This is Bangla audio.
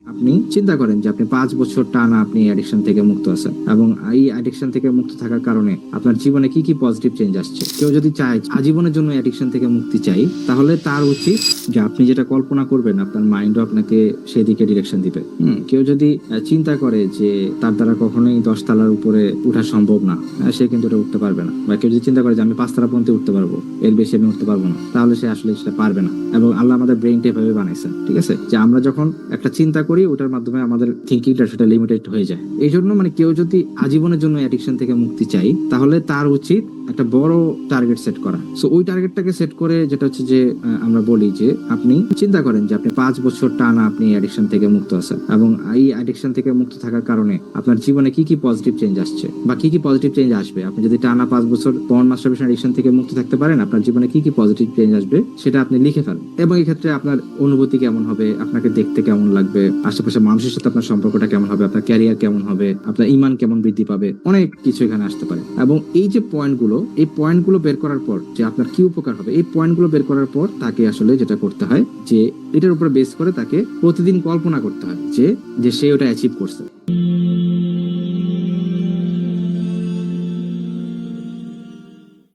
আপনি চিন্তা করেন যে আপনি 5 বছর টানা আপনি অ্যাডিকশন থেকে মুক্ত আছেন এবং এই অ্যাডিকশন থেকে মুক্ত থাকার কারণে আপনার জীবনে কি কি পজিটিভ চেঞ্জ আসছে। কেউ যদি চায় আজীবনের জন্য অ্যাডিকশন থেকে মুক্তি চাই, তাহলে তার উচিত যে আপনি যেটা কল্পনা করবেন আপনার মাইন্ডও আপনাকে সেদিকে ডিরেকশন দিবে। কেউ যদি চিন্তা করে যে তার দ্বারা কখনোই 10 তলার উপরে উঠা সম্ভব না, সে কিন্তু এটা উঠতে পারবে না। বা কেউ যদি চিন্তা করে যে আমি 5 তলা পর্যন্ত উঠতে পারবো, এর বেশি আমি উঠতে পারবো না, তাহলে সে আসলে সেটা পারবে না। এবং আল্লাহ আমাদের ব্রেইনটা এভাবে বানাইছেন, ঠিক আছে, যে আমরা যখন একটা চিন্তা করি ওটার মাধ্যমে আমাদের থিঙ্কিংটা সেটা লিমিটেড হয়ে যায়। এই জন্য কেউ যদি আজীবনের জন্য অ্যাডিকশন থেকে মুক্তি চাই, তাহলে তার উচিত একটা বড় টার্গেট সেট করা। সো ওই টার্গেটটাকে সেট করে যেটা হচ্ছে যে আমরা বলি যে আপনি চিন্তা করেন যে আপনি 5 বছর টানা আপনি অ্যাডিকশন থেকে মুক্ত আছেন এবং এই অ্যাডিকশন থেকে মুক্ত থাকার কারণে আপনার জীবনে কি কি পজিটিভ চেঞ্জ আসছে বা কি কি পজিটিভ চেঞ্জ আসবে। আপনি যদি টানা 5 বছর পর্ন মাস্টারবেশন অ্যাডিকশন থেকে মুক্ত থাকতে পারেন, আপনার জীবনে কি কি পজিটিভ চেঞ্জ আসবে সেটা আপনি লিখে ফেলেন। এবং এই ক্ষেত্রে আপনার অনুভূতি কেমন হবে, আপনাকে দেখতে কেমন লাগবে, আশেপাশে মানুষের সাথে আপনার সম্পর্কটা কেমন হবে, আপনার ক্যারিয়ার কেমন হবে, আপনার ইমান কেমন বৃদ্ধি পাবে, অনেক কিছু এখানে আসতে পারে। এবং এই যে পয়েন্টগুলো বের করার পর যে আপনার কি উপকার হবে, এই পয়েন্টগুলো বের করার পর তাকে আসলে যেটা করতে হয় যে এটার উপর বেস করে তাকে প্রতিদিন কল্পনা করতে হয় যে যে সে ওটা অ্যাচিভ করছে।